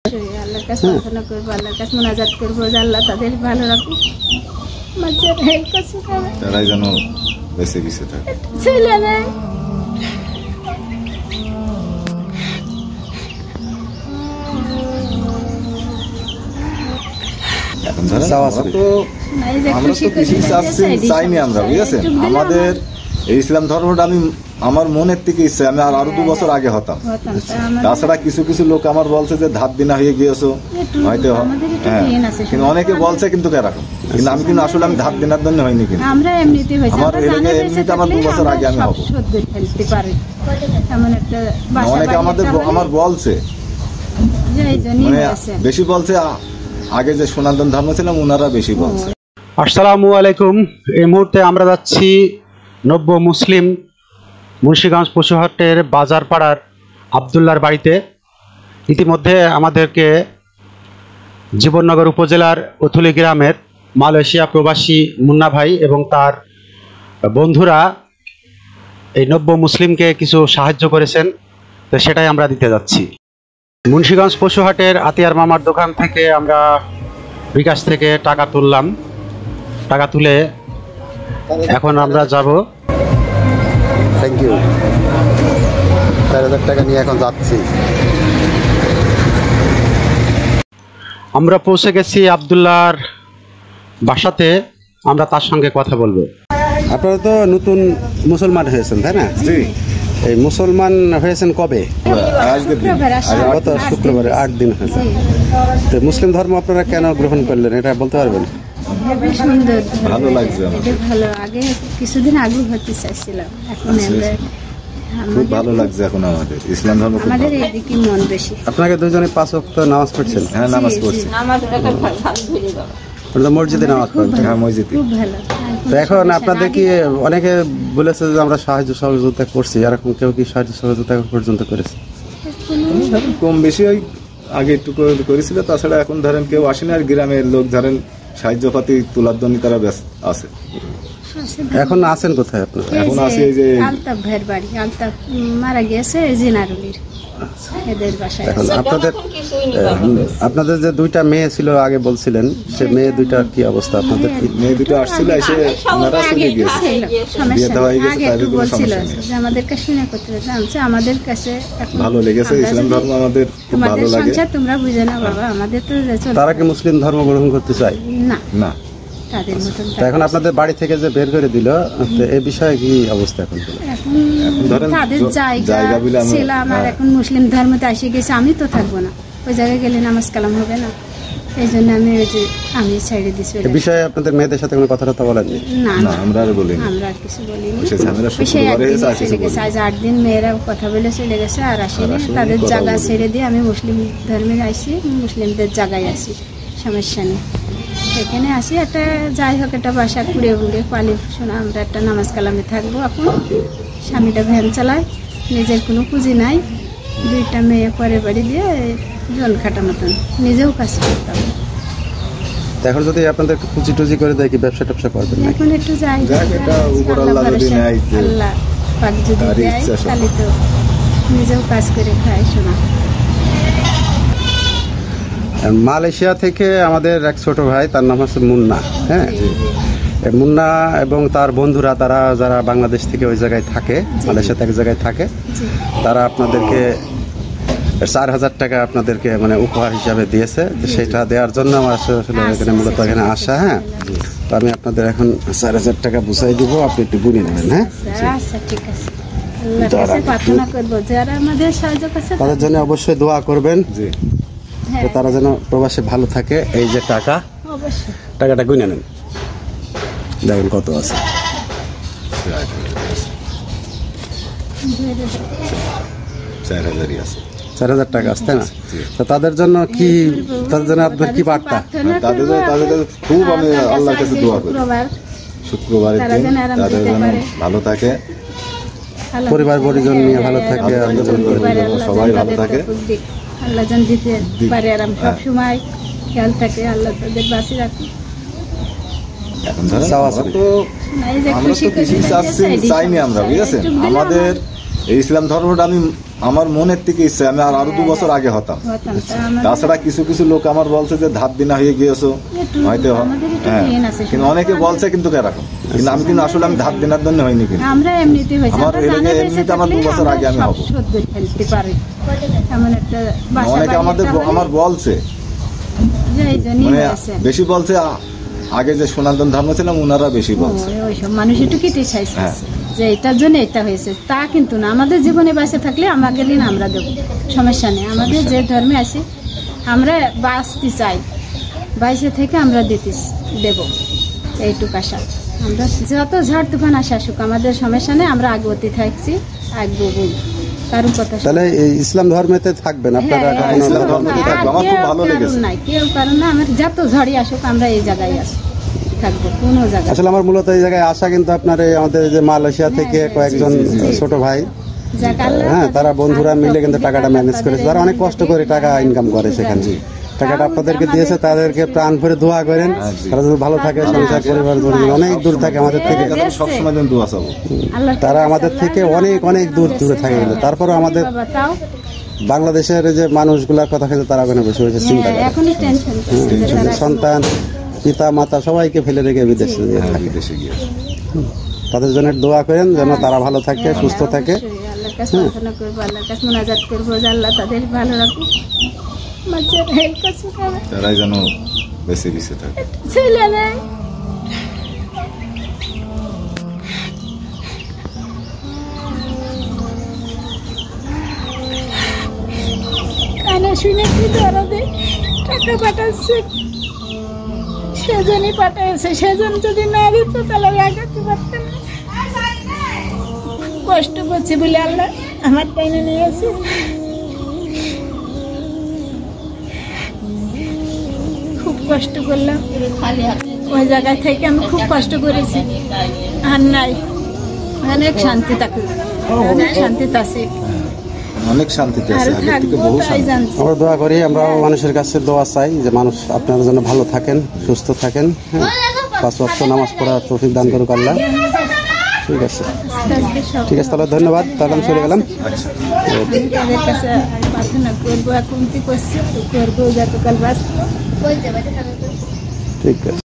অবশ্যই আল্লাহর কাছে প্রার্থনা করবো, আল্লাহর কাছে মুনাজাত করবো যে আল্লাহ তাদের ভালো রাখুক, তারাই যেন বেঁচে গেছে ছেলে নেই। এখন আমরা তো কিছু চাইনি আমরা, বুঝেছেন? আমাদের এই ইসলাম ধর্মটা আমি আমার মনের থেকে ইচ্ছে আমি আরো 2 বছর আগে হতাম। তাছাড়া কিছু কিছু লোক আমার বলছে যে ধাপ দিনা হয়ে গিয়েছো হয়তো, হ্যাঁ, কিন্তু অনেকে বলছে কিন্তু এরকম, কিন্তু আমি কিন্তু আসলে আমি ধাপ দিনার জন্য হয়নি, কিন্তু আমার এমনিতে আমার 2 বছর আগে আমি হবো। অনেকে আমার বলছে, মানে বেশি বলছে আগে যে সনাতন ধর্ম ছিলাম ওনারা বেশি বলছে। আসসালামু আলাইকুম। এই মুহূর্তে আমরা যাচ্ছি নব্য মুসলিম মুন্সিগঞ্জ পশুহাটের বাজার পাড়ার আবদুল্লার বাড়িতে। ইতিমধ্যে আমাদেরকে জীবননগর উপজেলার উথুলি গ্রামের মালয়েশিয়া প্রবাসী মুন্না ভাই এবং তার বন্ধুরা এই নব্য মুসলিমকে কিছু সাহায্য করেছেন, তো সেটাই আমরা দিতে যাচ্ছি। মুন্সিগঞ্জ পশুহাটের আতিয়ার মামার দোকান থেকে আমরা বিকাশ থেকে টাকা তুললাম। টাকা তুলে এখন আমরা যাব। Thank you. 4000 টাকা নিয়ে এখন যাচ্ছি। আমরা পৌঁছে গেছি আবদুল্লাহর বাসাতে, আমরা তার সঙ্গে কথা বলবো। আপনারা তো নতুন মুসলমান হয়েছেন, তাই না? জি। এই মুসলমান হয়েছেন কবে? গত শুক্রবারে 8 দিন হয়েছে। তো মুসলিম ধর্ম আপনারা কেন গ্রহণ করলেন এটা বলতে পারবেন? ভালো লাগছে, ভালো। আগে কিছুদিন আগে হতে চাইছিলাম, এখন খুব ভালো লাগছে। এখন আমাদের ইসলাম ধর্ম আমাদের এইদিকে মন বেশি। আপনাকে দুজনে 5 ওয়াক্ত নামাজ পড়ছেন? হ্যাঁ, নামাজ পড়ছি। মসজিদে নামাজ পড়ছেন? হ্যাঁ, মসজিদে। খুব ভালো। তো এখন আপনাদের কি অনেকে বলেছে যে আমরা সাহায্য সহযোগিতা করছি, এরকম কেউ কি সাহায্য সহযোগিতা পর্যন্ত করেছে? কম বেশি ওই আগে একটু করেছিল, তাছাড়া এখন ধরেন কেউ আসেনি। আর গ্রামের লোক ধরেন সাহায্য পাতি তোলার জন্য তারা ব্যস্ত আছে। এখন আছেন কোথায় আপনারা? এখন আছে এই যে আলতাফ ভাইয়ের বাড়ি, আলতাফ মারা গিয়েছে জিনারুলির, এদের বাসায়। এখন আপনাদের যে 2টা মেয়ে ছিল আগে বলছিলেন, সে মেয়ে 2টার কি অবস্থা? আপনাদের মেয়ে 2টা আসছিল, এসে ওনারা চলে গিয়েছে, বিয়ে দেওয়া হয়ে গেছে, তাদের কোনো সমস্যা নেই। যে আমাদের কাছে শুনে করতে জানছে, আমাদের কাছে ভালো লেগেছে। ইসলাম ধর্ম আমাদের খুব ভালো লাগে। তোমরা বুঝে না বাবা, আমাদের তো তারা কি মুসলিম ধর্ম গ্রহণ করতে চায় না? না। এখন আপনাদের বাড়ি থেকে যে বের করে দিল, এই বিষয়ে কি অবস্থা? এখন তাদের জায়গা ছিল, আমার এখন মুসলিম ধর্মতে এসে গেছে, আমি তো থাকবো না। ওই জায়গায় গেলে নামাজ কালাম হবে না, এই জন্য আমি ছেড়ে দিচ্ছি। এই বিষয়ে আপনাদের মেয়েদের সাথে কোনো কথাবার্তা বলেননি? না, আমরা আর বলিনি, আমরা আর কিছু বলিনি। আজ 8 দিন মেয়েরা কথা বলে চলে গেছে, আর আসেনি। তাদের জায়গা ছেড়ে দিয়ে আমি মুসলিম ধর্মে আসি, মুসলিমদের জায়গায় আসি, সমস্যা নেই। এখানে আসি, একটা যাই হোক একটা বাসা কুড়ে উড়ে পালি শোনা, আমরা একটা নামাজ কালামে থাকবো। এখন স্বামীটা ভ্যান চালায়, নিজের কোনো পুঁজি নাই, 2টা মেয়ে পরে বাড়ি দিয়ে জল খাটা মতন, নিজেও কাজ করতাম। এখন যদি আপনাদের পুঁজি টুজি করে দেয়, কি ব্যবসা ট্যাবসা করবেন? এখন একটু যাই, আল্লাহ পাক যদি দেয় তাহলে তো নিজেও কাজ করে খাই শোনা। মালয়েশিয়া থেকে আমাদের এক ছোট ভাই, তার নাম হচ্ছে মুন্না। হ্যাঁ, মুন্না এবং তার বন্ধুরা, তারা যারা বাংলাদেশ থেকে ওই জায়গায় থাকে, মালয়েশিয়াতে এক জায়গায় থাকে, তারা আপনাদেরকে 4000 টাকা আপনাদেরকে মানে উপহার হিসাবে দিয়েছে। সেটা দেওয়ার জন্য আমার আসলে এখানে মূলত এখানে আসা। হ্যাঁ, তো আমি আপনাদের এখন 4000 টাকা বুঝাই দিব, আপনি একটু গুনে নেবেন। হ্যাঁ, তাদের জন্য অবশ্যই দোয়া করবেন, তারা যেন প্রবাসে ভালো থাকে। এই যে টাকাটা গুনে নেন, দেখেন কত আছে। 4000 টাকা আসতে না? তো তাদের জন্য কি, তাদের জন্য আপনার কি বার্তা? তাদের খুব আমি আল্লাহর কাছে দোয়া করি, শুক্রবারের দিন তাদের যেন ভালো থাকে, পরিবার পরিজন নিয়ে ভালো থাকে, সবাই ভালো থাকে, আল্লাহ যেন দিতে পারে। আর আমি সবসময় খেয়াল থাকে, আল্লাহ তাদের বাঁচিয়ে রাখি। এখন আমরা তো কিছু চাইনি আমরা, বুঝেছেন? আমাদের এই ইসলাম ধর্মটা আমি আমার মনের থেকে ইচ্ছে আমি আরো 2 বছর আগে হতাম। তাছাড়া কিছু কিছু লোক আমার বলছে যে ধাপ দিনা হয়ে গিয়েছো হয়তো, হ্যাঁ, কিন্তু অনেকে বলছে কিন্তু এরকম, কিন্তু আমি কিন্তু আসলে আমি ধাপ দিনার জন্য হয়নি, কিন্তু আমরা এমনিতে হইছে আমার এমনিতে আমার 2 বছর আগে আমি হব। ফেলতে পারি এমন একটা বাসা অনেকে আমার বলছে, মানে বেশি বলছে আগে যে সনাতন ধর্ম ছিলাম ওনারা বেশি বলছে, ওইসব মানুষ একটু কেটে চাইছে যে এটার জন্য এটা হয়েছে, তা কিন্তু না। আমাদের জীবনে বাঁচে থাকলে আমাকে ঋণ আমরা দেবো, সমস্যা নেই। আমাদের যে ধর্মে আছি আমরা বাঁচতে চাই, বাইশে থেকে আমরা দেব এইটুকু আশা। আমরা যত ঝড় তুফান আসে আসুক আমাদের সমস্যা নেই, আমরা আগবতী থাকছি, আগবো বই কারোর কথা। তাহলে এই ইসলাম ধর্মেতে থাকবেন আপনারা? নাই কেউ কারণ না, আমার যত ঝড়ই আসুক আমরা এই জায়গায় আসি, থাকবো কোনো জায়গায়। আসলে আমার মূলত এই জায়গায় আসা কিন্তু আপনার আমাদের যে মালয়েশিয়া থেকে কয়েকজন ছোট ভাই, হ্যাঁ, তারা বন্ধুরা মিলে কিন্তু টাকাটা ম্যানেজ করেছে, তারা অনেক কষ্ট করে টাকা ইনকাম করে সেখানে। টাকাটা আপনাদেরকে দিয়েছে, তাদেরকে প্রাণ ভরে দোয়া করেন, তারা যদি ভালো থাকে, সংসার পরিবার অনেক দূর থাকে আমাদের থেকে, তারা আমাদের থেকে অনেক অনেক দূরে থাকে, কিন্তু তারপরে আমাদের বাংলাদেশের যে মানুষগুলার কথা কিন্তু তারা ওখানে বসে বসে চিন্তা করে, সন্তান পিতা মাতা সবাইকে ফেলে রেখে বিদেশে থাকে। তাদের জন্য দোয়া করেন যেন তারা ভালো থাকে, সুস্থ থাকে। তারাই যেন বেঁচে বেঁচে থাকে। কানে শুনে কি ধরা দেয়, টাকা পাঠাচ্ছে সেজনই পাঠাচ্ছে, সেজন যদি না দিত তাহলে আগাতে পারতেন না। কষ্ট করছি বলে আল্লাহ আমার টাইনে নিয়েছে। খুব কষ্ট করলাম ওই জায়গা থেকে, আমি খুব কষ্ট করেছি। আর নাই, অনেক শান্তি থাকে, অনেক শান্তিতে আছে, অনেক শান্তিতে আছে। আমরা দোয়া করি, আমরা মানুষের কাছে দোয়া চাই যে মানুষ আপনার জন্য ভালো থাকেন, সুস্থ থাকেন, 5 ওয়াক্ত নামাজ পড়ার তৌফিক দান করুক আল্লাহ। ঠিক আছে, ঠিক আছে, তাহলে ধন্যবাদ, তাহলে আমি চলে গেলাম। তাদের কাছে প্রার্থনা করবো, এখন কি করছি করবো যতকাল বাঁচবো। ঠিক আছে।